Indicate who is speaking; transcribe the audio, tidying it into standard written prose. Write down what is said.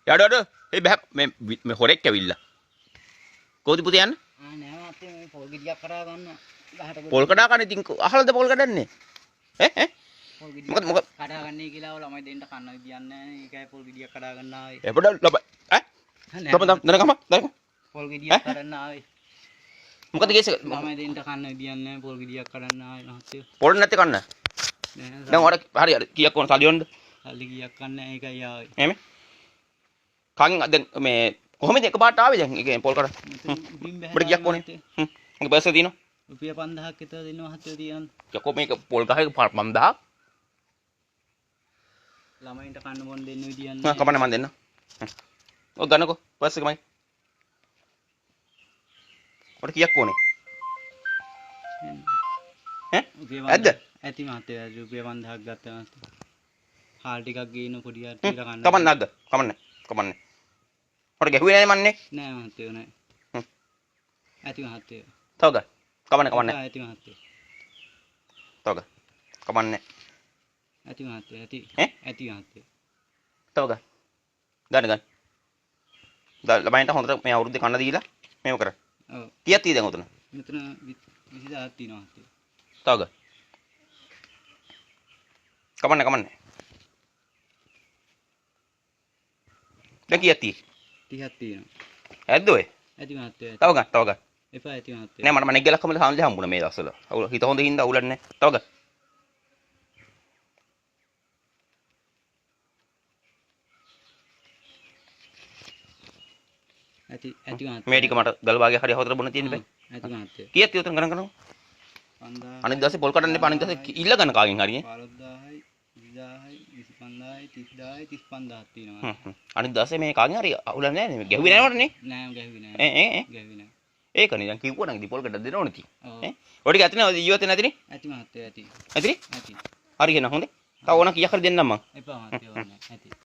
Speaker 1: යඩ ඒ බෑ මේ හොරෙක් ඇවිල්ලා. කොහොමද පුතේ යන්නේ?
Speaker 2: නෑ මහත්තයා මේ පොල් ගෙඩියක් කරා ගන්න ගහට
Speaker 1: පොල් කඩා කන්නේ ඉතින් අහලද පොල් කඩන්නේ? ඈ
Speaker 2: පොල්
Speaker 1: මොකද
Speaker 2: ගෙඩියක් කඩා ගන්නයි කියලා ළමයි දෙන්න කන්න විදියක් නෑ. ඒකයි පොල් ගෙඩියක් කඩා ගන්න ආවේ.
Speaker 1: එපඩ ලබ ඈ දනකම
Speaker 2: පොල් ගෙඩියක් කඩන්න ආවේ.
Speaker 1: මොකද කේස් එක?
Speaker 2: ළමයි දෙන්න කන්න විදියක් නෑ. පොල් ගෙඩියක් කඩන්න ආවේ මහත්තයා.
Speaker 1: පොල් නැත්තේ කන්න.
Speaker 2: නෑ
Speaker 1: දැන් ඔයාලා හරි කීයක් ඕන සල්ලි ඕනද?
Speaker 2: සල්ලි කීයක් කන්න ඒකයි ආවේ.
Speaker 1: එහෙම. කන් දැන් මේ කොහොමද එකපාරට ආවේ දැන්? ඒ පොල් කඩ.
Speaker 2: උඩින්
Speaker 1: අපිට කීයක් ඕනේ? මගේ පර්ස් එක තියෙනවා.
Speaker 2: රුපියල් 5000ක් විතර දෙන්න මහත්තයා තියන්න.
Speaker 1: යකෝ මේක පොල් ගහේ 5000ක්.
Speaker 2: ළමයින්ට කන්න බොන්න දෙන්න විදියක්
Speaker 1: මම කපන්න මන් දෙන්න. ඔය ගන්නකෝ පර්ස් එකමයි. ඔට කීයක් ඕනේ? ඈ? ඇද්ද?
Speaker 2: ඇති මහත්තයා රුපියල් 5000ක් ගත්තා මහත්තයා. හාල් ටිකක් ගේන පොඩියක් තියලා කන්න.
Speaker 1: කමන්න නැද්ද? කමන්නේ. ඔට ගැහුවේ නෑනේ මන්නේ.
Speaker 2: නෑ මහත්තයා නෑ. ඇති මහත්තයා.
Speaker 1: තව ගන්න. කමන්නේ.
Speaker 2: ඇති මහත්තයා.
Speaker 1: තව ගන්න. කමන්නේ.
Speaker 2: ඇති මහත්තයා ඇති. ඇති මහත්තයා.
Speaker 1: තව ගන්න. ළමයින්ට හොඳට මේ අවුරුද්දේ කන්න දීලා මේව කරා.
Speaker 2: ඔව්.
Speaker 1: කීයක් තියෙද දැන් උතන?
Speaker 2: මෙතන 20000ක් තියෙනවා මහත්තයා.
Speaker 1: තව ගන්න. කමන්නේ. දැන් කීයක් තියෙයි?
Speaker 2: 30ක් තියෙනවා.
Speaker 1: ඇද්ද ඔය?
Speaker 2: ඇති මහත්තයා.
Speaker 1: තව ගන්න.
Speaker 2: එපා ඇති මහත්තයා.
Speaker 1: නෑ මට මනෙක් ගලක් කමල සාන්දි හම්බුණා මේ දවස්වල. අවුල හිත හොඳ හින්දා අවුලක් නෑ. තව ගන්න.
Speaker 2: ඇති මහත්තයා.
Speaker 1: මේ ටික මට ගල් වාගේ හරි හවතර බොන්න තියෙන බෑ.
Speaker 2: ඇති මහත්තයා.
Speaker 1: කීයක් තියෙද උතන ගණන් කරනවා?
Speaker 2: 5000
Speaker 1: අනිත් දවසේ පොල් කඩන්න එපා. අනිත් දවසේ ඉල්ල ගන්න කාගෙන් හරි නේ.
Speaker 2: 15000යි 20000යි 25000යි 30000ක් තියෙනවා.
Speaker 1: අනිත් දවසේ මේ කාගෙන් හරි අවුලක් නෑ නේ. ගැහුවේ නෑනවනේ.
Speaker 2: නෑ ගැහුවේ නෑ.
Speaker 1: ඈ
Speaker 2: ගැහුවේ නෑ.
Speaker 1: ඒකනේ දැන් කිව්වා නම් ඉතින් පොල් කඩක් දෙන්න ඕනේ ඉතින්.
Speaker 2: ඔව්.
Speaker 1: ඈ ඔය ටික ඇති නේද ඊයොත් නැතිනේ?
Speaker 2: ඇති මහත්තයා ඇති.
Speaker 1: ඇතිනේ?
Speaker 2: ඇති.
Speaker 1: හරි එහෙනම් හොඳේ. තව ඕන කීයක් හරි දෙන්නම් මං.
Speaker 2: එපා මහත්තයා ඕනේ ඇති.